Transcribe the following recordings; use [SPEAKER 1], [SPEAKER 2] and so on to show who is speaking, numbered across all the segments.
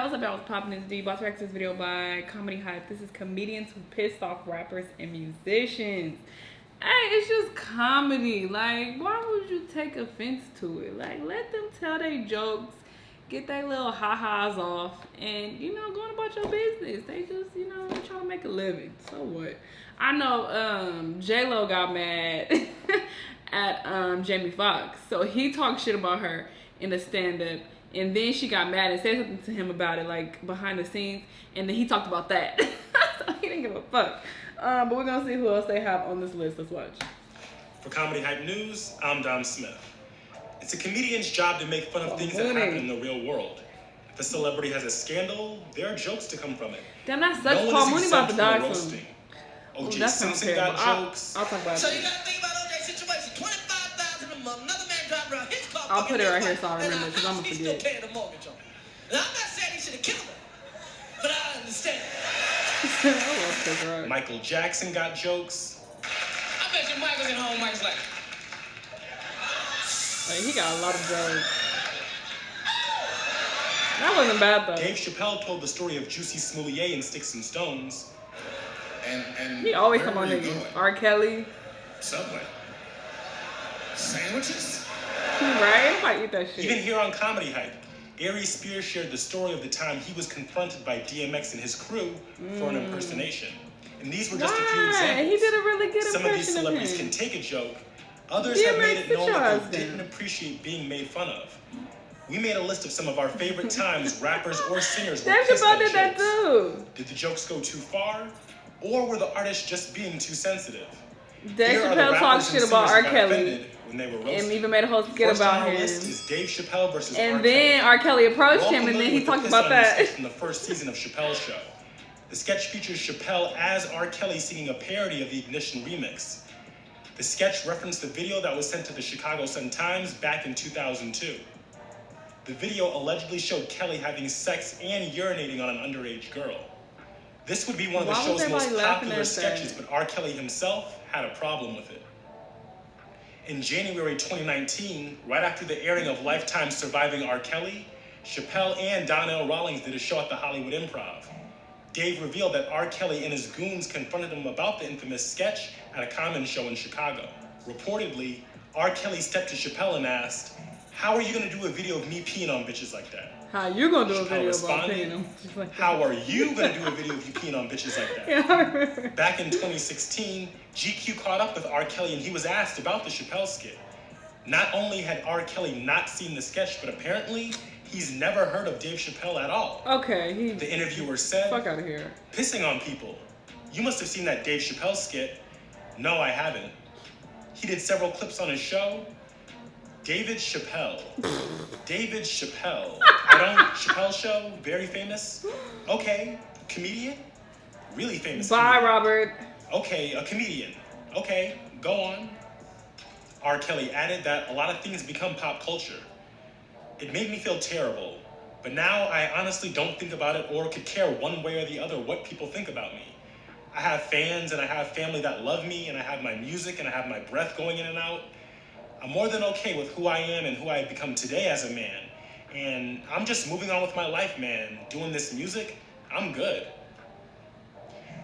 [SPEAKER 1] What's up, y'all? What's poppin'? It's D. About to react to this video by Comedy Hype. This is comedians who pissed off rappers and musicians. Hey, it's just comedy. Like, why would you take offense to it? Like, let them tell their jokes, get their little ha-has off, and, you know, going about your business. They just, you know, trying to make a living. So what? I know J-Lo got mad at Jamie Foxx. So he talked shit about her in the stand-up. And then she got mad and said something to him about it, like, behind the scenes. And then he talked about that. So he didn't give a fuck. But we're going to see who else they have on this list. Let's watch.
[SPEAKER 2] For Comedy Hype News, I'm Dom Smith. It's a comedian's job to make fun of things that happen in the real world. If a celebrity has a scandal, there are jokes to come from it.
[SPEAKER 1] Damn, that's such Paul Mooney about to die soon.
[SPEAKER 2] O.J. Simpson got jokes.
[SPEAKER 1] I'll talk about it.
[SPEAKER 3] So you got to think about O.J. situation. $25,000 a month. Another man dropped around his car.
[SPEAKER 1] I'll put it right here so I remember, because I'm going to
[SPEAKER 3] He's
[SPEAKER 1] forget.
[SPEAKER 3] still paying the mortgage on it. Now, I'm not saying he should have killed her, but I understand.
[SPEAKER 2] Michael Jackson got jokes.
[SPEAKER 3] I bet you Michael's at home. Michael's like,
[SPEAKER 1] he got a lot of jokes. That wasn't bad, though.
[SPEAKER 2] Dave Chappelle told the story of Juicy Smoulier in Sticks and Stones.
[SPEAKER 3] And
[SPEAKER 1] he always come on niggas. R. Kelly.
[SPEAKER 3] Subway. Sandwiches?
[SPEAKER 1] Right? Nobody eat that shit.
[SPEAKER 2] Even here on Comedy Hype, Aries Spears shared the story of the time he was confronted by DMX and his crew for an impersonation. And these were just a few examples.
[SPEAKER 1] He did a really good
[SPEAKER 2] Some of these celebrities can take a joke. Others have made it known that they didn't appreciate being made fun of. We made a list of some of our favorite times rappers or singers were pissed at jokes.
[SPEAKER 1] That too.
[SPEAKER 2] Did the jokes go too far? Or were the artists just being too sensitive?
[SPEAKER 1] Dave Chappelle talked shit about R. Kelly.
[SPEAKER 2] When they were
[SPEAKER 1] and even made a whole skit about him.
[SPEAKER 2] List is Dave Chappelle versus
[SPEAKER 1] and
[SPEAKER 2] R.
[SPEAKER 1] then
[SPEAKER 2] Kelly.
[SPEAKER 1] R. Kelly approached him, and then he talked about that.
[SPEAKER 2] From the first season of Chappelle's show. The sketch features Chappelle as R. Kelly singing a parody of the Ignition remix. The sketch referenced the video that was sent to the Chicago Sun-Times back in 2002. The video allegedly showed Kelly having sex and urinating on an underage girl. This would be one of the show's most popular sketches, but R. Kelly himself had a problem with it. In January 2019, right after the airing of Lifetime's Surviving R. Kelly, Chappelle and Donnell Rawlings did a show at the Hollywood Improv. Dave revealed that R. Kelly and his goons confronted him about the infamous sketch at a Common show in Chicago. Reportedly, R. Kelly stepped to Chappelle and asked, "How are you going to do a video of me peeing on bitches like that?"
[SPEAKER 1] How you gonna do a
[SPEAKER 2] Chappelle
[SPEAKER 1] video
[SPEAKER 2] responded,
[SPEAKER 1] about peeing on?
[SPEAKER 2] "How are you gonna do a video of you peeing on bitches like that?"
[SPEAKER 1] Yeah, I remember.
[SPEAKER 2] Back in 2016, GQ caught up with R. Kelly and he was asked about the Chappelle skit. Not only had R. Kelly not seen the sketch, but apparently he's never heard of Dave Chappelle at all.
[SPEAKER 1] Okay,
[SPEAKER 2] The interviewer said,
[SPEAKER 1] "Fuck out of here."
[SPEAKER 2] "Pissing on people. You must have seen that Dave Chappelle skit." "No, I haven't." He did several clips on his show. David Chappelle. David Chappelle. Chappelle show, very famous. Okay, comedian, really famous.
[SPEAKER 1] Bye, Robert.
[SPEAKER 2] Okay, a comedian. Okay, go on. R. Kelly added that a lot of things become pop culture. It made me feel terrible, but now I honestly don't think about it or could care one way or the other what people think about me. I have fans and I have family that love me and I have my music and I have my breath going in and out. I'm more than okay with who I am and who I have become today as a man. And I'm just moving on with my life, man. Doing this music, I'm good.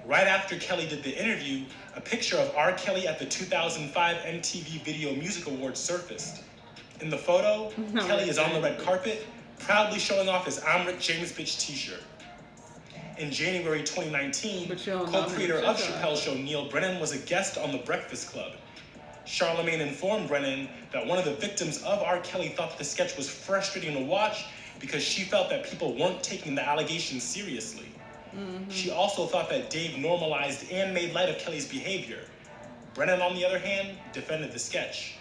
[SPEAKER 2] Right after Kelly did the interview, a picture of R. Kelly at the 2005 MTV Video Music Awards surfaced. In the photo, Kelly is on the red carpet, proudly showing off his I'm Rick James Bitch t-shirt. In January 2019, co-creator of Chappelle's show Neil Brennan was a guest on The Breakfast Club. Charlemagne informed Brennan that one of the victims of R. Kelly thought the sketch was frustrating to watch because she felt that people weren't taking the allegations seriously. She also thought that Dave normalized and made light of Kelly's behavior. Brennan, on the other hand, defended the sketch.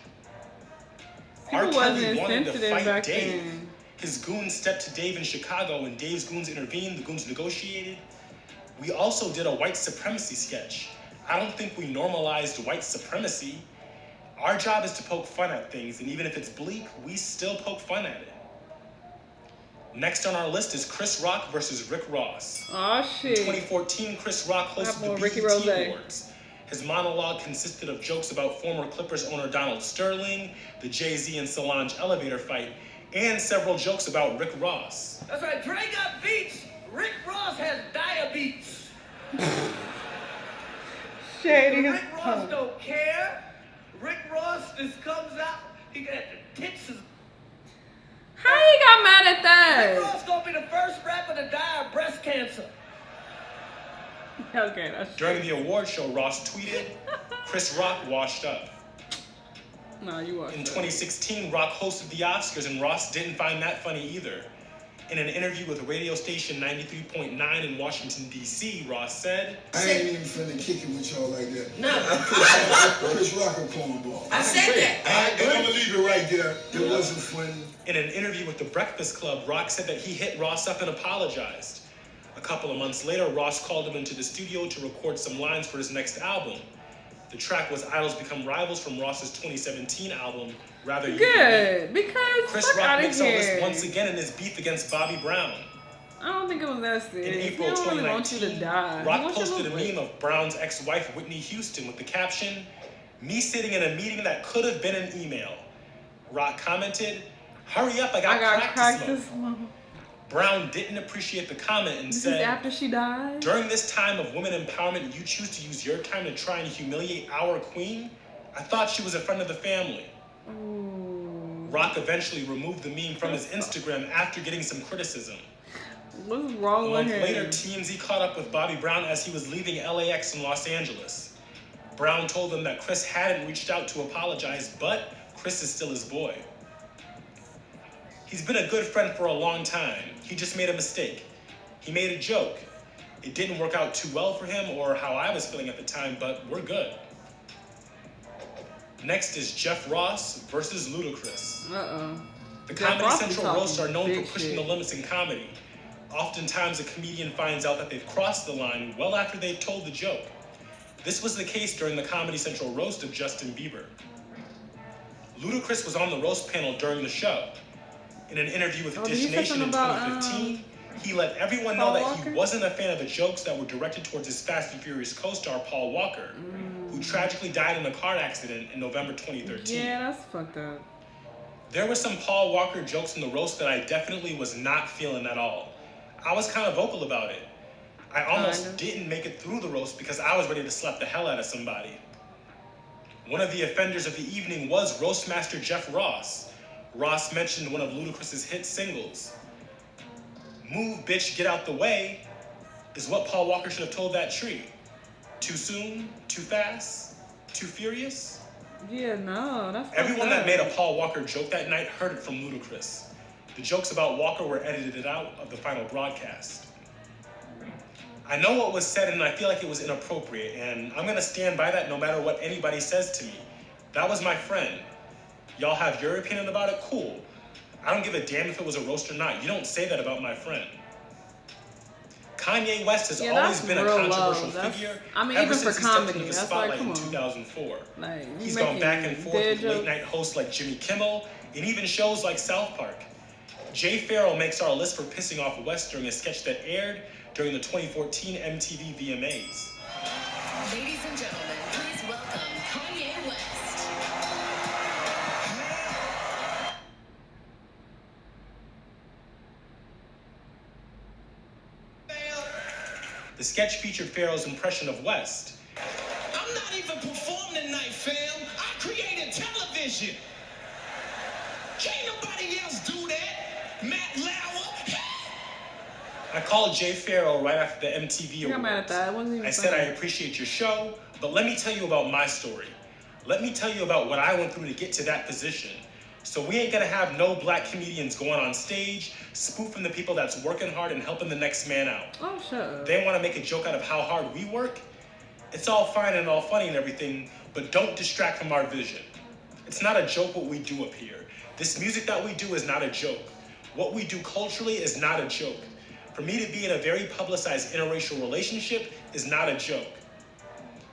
[SPEAKER 2] R. Kelly wanted to fight Dave. His goons stepped to Dave in Chicago and Dave's goons intervened, the goons negotiated. We also did a white supremacy sketch. I don't think we normalized white supremacy. Our job is to poke fun at things, and even if it's bleak, we still poke fun at it. Next on our list is Chris Rock versus Rick Ross.
[SPEAKER 1] Oh shit.
[SPEAKER 2] In 2014, Chris Rock hosted the BET Awards. His monologue consisted of jokes about former Clippers owner Donald Sterling, the Jay-Z and Solange elevator fight, and several jokes about Rick Ross.
[SPEAKER 3] That's right, Dre got beat
[SPEAKER 1] shady as
[SPEAKER 3] Rick Ross
[SPEAKER 1] fuck.
[SPEAKER 3] don't care. Rick Ross just comes out. He got the tits.
[SPEAKER 1] How you got mad at
[SPEAKER 3] Rick
[SPEAKER 1] that?
[SPEAKER 3] Ross gonna be the first rapper to die of breast cancer.
[SPEAKER 1] Okay, that's
[SPEAKER 2] During the award show, Ross tweeted, Chris Rock washed up.
[SPEAKER 1] No, you are.
[SPEAKER 2] In 2016, Rock hosted the Oscars, and Ross didn't find that funny either. In an interview with radio station 93.9 in Washington, D.C., Ross said,
[SPEAKER 4] I ain't even finna kick it with y'all like that.
[SPEAKER 3] No.
[SPEAKER 4] Chris Rock a cornball.
[SPEAKER 3] I said that.
[SPEAKER 4] I'm gonna leave it right there. It wasn't funny.
[SPEAKER 2] in an interview with The Breakfast Club, Rock said that he hit Ross up and apologized. A couple of months later, Ross called him into the studio to record some lines for his next album. The track was Idols Become Rivals from Ross's 2017 album, Rather You Than Me.
[SPEAKER 1] Good, because
[SPEAKER 2] Chris
[SPEAKER 1] fuck
[SPEAKER 2] Rock
[SPEAKER 1] out of
[SPEAKER 2] makes all this
[SPEAKER 1] here.
[SPEAKER 2] once again in his beef against Bobby Brown.
[SPEAKER 1] I don't think it was that
[SPEAKER 2] In
[SPEAKER 1] serious.
[SPEAKER 2] April
[SPEAKER 1] He don't really want you to
[SPEAKER 2] 2019,
[SPEAKER 1] die. He
[SPEAKER 2] Rock
[SPEAKER 1] wants you to
[SPEAKER 2] posted a
[SPEAKER 1] lose weight.
[SPEAKER 2] meme of Brown's ex-wife Whitney Houston with the caption, "Me sitting in a meeting that could have been an email." Rock commented, "Hurry up, I got crack
[SPEAKER 1] cracked
[SPEAKER 2] to
[SPEAKER 1] this
[SPEAKER 2] smoke."
[SPEAKER 1] month.
[SPEAKER 2] Brown didn't appreciate the comment and
[SPEAKER 1] This is
[SPEAKER 2] said,
[SPEAKER 1] after she died?
[SPEAKER 2] "During this time of women empowerment, you choose to use your time to try and humiliate our queen? I thought she was a friend of the family."
[SPEAKER 1] Ooh.
[SPEAKER 2] Rock eventually removed the meme from his Instagram after getting some criticism.
[SPEAKER 1] What's
[SPEAKER 2] A
[SPEAKER 1] wrong with
[SPEAKER 2] month
[SPEAKER 1] him?
[SPEAKER 2] later, TMZ caught up with Bobby Brown as he was leaving LAX in Los Angeles. Brown told them that Chris hadn't reached out to apologize, but Chris is still his boy. He's been a good friend for a long time. He just made a mistake. He made a joke. It didn't work out too well for him or how I was feeling at the time, but we're good. Next is Jeff Ross versus Ludacris.
[SPEAKER 1] Uh-oh.
[SPEAKER 2] The
[SPEAKER 1] Jeff
[SPEAKER 2] Comedy
[SPEAKER 1] Ross be
[SPEAKER 2] Central
[SPEAKER 1] talking
[SPEAKER 2] roasts are known for
[SPEAKER 1] big
[SPEAKER 2] pushing
[SPEAKER 1] shit.
[SPEAKER 2] the limits in comedy. Oftentimes, a comedian finds out that they've crossed the line well after they've told the joke. This was the case during the Comedy Central roast of Justin Bieber. Ludacris was on the roast panel during the show. In an interview with
[SPEAKER 1] Oh, did
[SPEAKER 2] Dish
[SPEAKER 1] you say
[SPEAKER 2] Nation in
[SPEAKER 1] something about,
[SPEAKER 2] 2015, he let everyone
[SPEAKER 1] Paul
[SPEAKER 2] know that
[SPEAKER 1] Walker?
[SPEAKER 2] he wasn't a fan of the jokes that were directed towards his Fast and Furious co-star Paul Walker, who tragically died in a car accident in November 2013.
[SPEAKER 1] Yeah, that's fucked up.
[SPEAKER 2] There were some Paul Walker jokes in the roast that I definitely was not feeling at all. I was kind of vocal about it. I almost
[SPEAKER 1] Kinda.
[SPEAKER 2] didn't make it through the roast because I was ready to slap the hell out of somebody. One of the offenders of the evening was Roastmaster Jeff Ross. Ross mentioned one of Ludacris's hit singles. "Move, bitch, get out the way," is what Paul Walker should have told that tree. Too soon? Too fast? Too furious?
[SPEAKER 1] Yeah, no, that's fucked
[SPEAKER 2] Everyone
[SPEAKER 1] up.
[SPEAKER 2] that made a Paul Walker joke that night heard it from Ludacris. The jokes about Walker were edited out of the final broadcast. I know what was said and I feel like it was inappropriate, and I'm gonna stand by that no matter what anybody says to me. That was my friend. Y'all have your opinion about it? Cool. I don't give a damn if it was a roast or not. You don't say that about my friend. Kanye West has
[SPEAKER 1] Yeah,
[SPEAKER 2] always
[SPEAKER 1] that's
[SPEAKER 2] been a
[SPEAKER 1] real
[SPEAKER 2] controversial
[SPEAKER 1] low. That's-
[SPEAKER 2] figure
[SPEAKER 1] I mean,
[SPEAKER 2] ever
[SPEAKER 1] even
[SPEAKER 2] since
[SPEAKER 1] for
[SPEAKER 2] he stepped
[SPEAKER 1] comedy,
[SPEAKER 2] into the
[SPEAKER 1] that's like,
[SPEAKER 2] spotlight
[SPEAKER 1] come
[SPEAKER 2] in
[SPEAKER 1] on.
[SPEAKER 2] 2004.
[SPEAKER 1] Like, you
[SPEAKER 2] He's gone
[SPEAKER 1] making
[SPEAKER 2] back and forth
[SPEAKER 1] dead
[SPEAKER 2] with
[SPEAKER 1] jokes.
[SPEAKER 2] late-night hosts like Jimmy Kimmel and even shows like South Park. Jay Farrell makes our list for pissing off West during a sketch that aired during the 2014 MTV VMAs.
[SPEAKER 5] Ladies and gentlemen, please welcome Kanye West.
[SPEAKER 2] The sketch featured Farrell's impression of West.
[SPEAKER 3] I'm not even performing tonight, fam. I created television. Can't nobody else do that. Matt Lauer.
[SPEAKER 2] I called Jay Farrell right after the MTV
[SPEAKER 1] You got mad at
[SPEAKER 2] Awards.
[SPEAKER 1] that. It wasn't even
[SPEAKER 2] I said, I
[SPEAKER 1] funny.
[SPEAKER 2] appreciate your show, but let me tell you about my story. Let me tell you about what I went through to get to that position. So we ain't gonna have no black comedians going on stage, spoofing the people that's working hard and helping the next man out.
[SPEAKER 1] Oh, shut up.
[SPEAKER 2] They wanna make a joke out of how hard we work. It's all fine and all funny and everything, but don't distract from our vision. It's not a joke what we do up here. This music that we do is not a joke. What we do culturally is not a joke. For me to be in a very publicized interracial relationship is not a joke.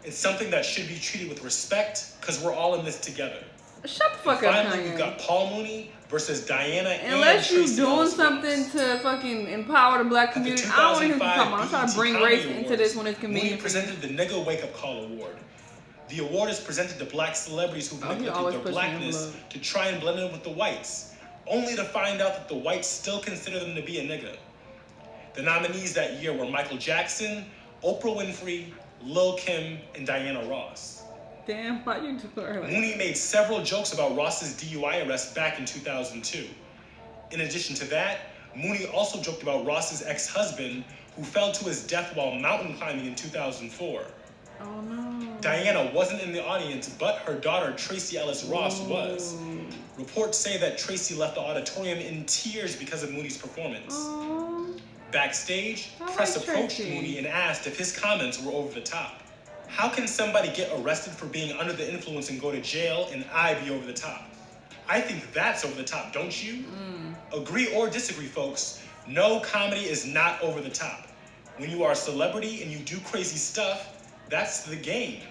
[SPEAKER 2] It's something that should be treated with respect because we're all in this together.
[SPEAKER 1] Shut the fuck up,
[SPEAKER 2] Finally, we've
[SPEAKER 1] Kanye.
[SPEAKER 2] got Paul Mooney versus Diana
[SPEAKER 1] Unless
[SPEAKER 2] and
[SPEAKER 1] you
[SPEAKER 2] Tracy
[SPEAKER 1] doing
[SPEAKER 2] Ellis
[SPEAKER 1] something
[SPEAKER 2] Ross.
[SPEAKER 1] to fucking empower the black
[SPEAKER 2] At the
[SPEAKER 1] community, I don't want to hear what you're
[SPEAKER 2] 2005
[SPEAKER 1] talking about. I'm trying to
[SPEAKER 2] BET
[SPEAKER 1] bring
[SPEAKER 2] Comedy
[SPEAKER 1] race into
[SPEAKER 2] Awards,
[SPEAKER 1] this when it's
[SPEAKER 2] Mooney
[SPEAKER 1] convenient. for you.
[SPEAKER 2] presented the Nigga Wake Up Call Award. The award is presented to black celebrities who've
[SPEAKER 1] Oh, he
[SPEAKER 2] neglected
[SPEAKER 1] always
[SPEAKER 2] their
[SPEAKER 1] pushing the
[SPEAKER 2] blackness
[SPEAKER 1] envelope.
[SPEAKER 2] to try and blend in with the whites, only to find out that the whites still consider them to be a nigga. The nominees that year were Michael Jackson, Oprah Winfrey, Lil' Kim and Diana Ross.
[SPEAKER 1] Damn, why you do her like
[SPEAKER 2] Mooney made several jokes about Ross's DUI arrest back in 2002. In addition to that, Mooney also joked about Ross's ex-husband who fell to his death while mountain climbing in 2004.
[SPEAKER 1] Oh no.
[SPEAKER 2] Diana wasn't in the audience, but her daughter Tracy Ellis Ross was.
[SPEAKER 1] Ooh.
[SPEAKER 2] Reports say that Tracy left the auditorium in tears because of Mooney's performance.
[SPEAKER 1] Aw.
[SPEAKER 2] Backstage,
[SPEAKER 1] I
[SPEAKER 2] press
[SPEAKER 1] like
[SPEAKER 2] approached
[SPEAKER 1] Tracy.
[SPEAKER 2] Mooney and asked if his comments were over the top. How can somebody get arrested for being under the influence and go to jail and I be over the top? I think that's over the top, don't you? Agree or disagree, folks. No, comedy is not over the top. When you are a celebrity and you do crazy stuff, that's the game.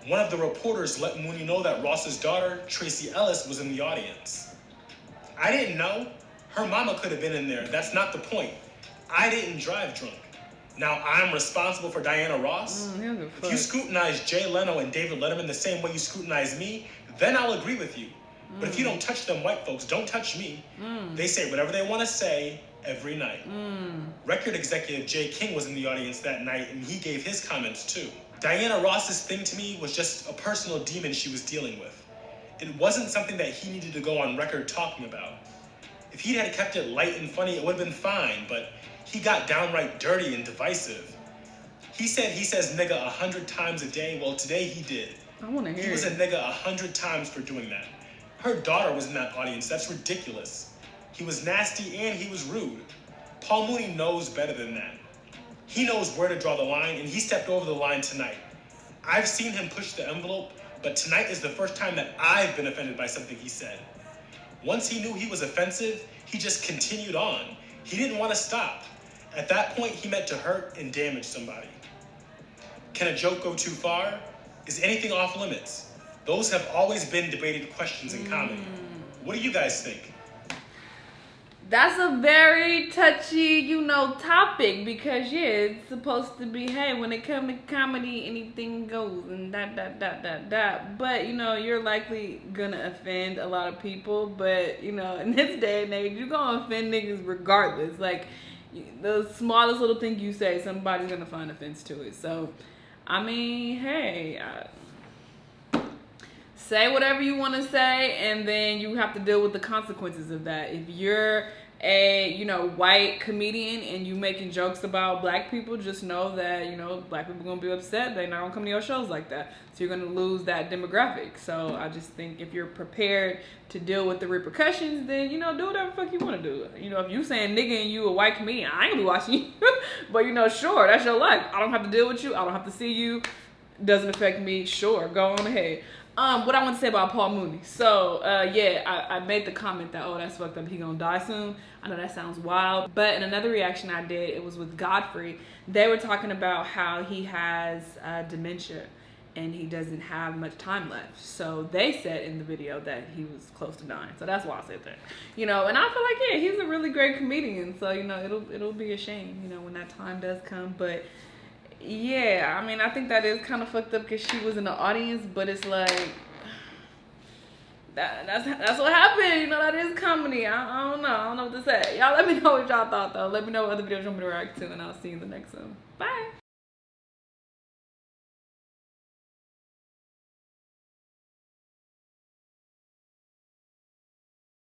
[SPEAKER 2] One of the reporters let Mooney know that Ross's daughter, Tracy Ellis, was in the audience. I didn't know. Her mama could have been in there. That's not the point. I didn't drive drunk. Now I'm responsible for Diana Ross. If you scrutinize Jay Leno and David Letterman the same way you scrutinize me, then I'll agree with you. But if you don't touch them white folks, don't touch me. They say whatever they want to say every night. Record executive Jay King was in the audience that night and he gave his comments too. Diana Ross's thing to me was just a personal demon she was dealing with. It wasn't something that he needed to go on record talking about. If he had kept it light and funny, it would have been fine, but he got downright dirty and divisive. He said he says nigga 100 times a day. Well, today he did.
[SPEAKER 1] I want to hear
[SPEAKER 2] He was a
[SPEAKER 1] it.
[SPEAKER 2] nigga 100 times for doing that. Her daughter was in that audience. That's ridiculous. He was nasty and he was rude. Paul Mooney knows better than that. He knows where to draw the line, and he stepped over the line tonight. I've seen him push the envelope, but tonight is the first time that I've been offended by something he said. Once he knew he was offensive, he just continued on. He didn't want to stop. At that point, he meant to hurt and damage somebody. Can a joke go too far? Is anything off limits? Those have always been debated questions in comedy. What do you guys think?
[SPEAKER 1] That's a very touchy, topic because it's supposed to be, hey, when it comes to comedy, anything goes and that. But you're likely gonna offend a lot of people. But in this day and age, you're gonna offend niggas regardless. Like the smallest little thing you say, somebody's gonna find offense to it. So, I mean, hey. Say whatever you want to say, and then you have to deal with the consequences of that. If you're a white comedian and you making jokes about black people, just know that black people are gonna be upset. They're not gonna come to your shows like that, so you're gonna lose that demographic. So I just think if you're prepared to deal with the repercussions, then do whatever the fuck you want to do. If you saying nigga and you a white comedian, I ain't gonna be watching you. But sure, that's your life. I don't have to deal with you. I don't have to see you. Doesn't affect me. Sure, go on ahead. What I want to say about Paul Mooney. So, I made the comment that, oh, that's fucked up. He gonna die soon. I know that sounds wild. But in another reaction I did, it was with Godfrey. They were talking about how he has dementia and he doesn't have much time left. So they said in the video that he was close to dying. So that's why I said that. And I feel like, yeah, he's a really great comedian. So, it'll be a shame, when that time does come. But yeah, I mean, I think that is kind of fucked up because she was in the audience, but it's like that's what happened. That is comedy. I don't know what to say. Y'all let me know what y'all thought though. Let me know what other videos you want me to react to, and I'll see you in the next one. Bye.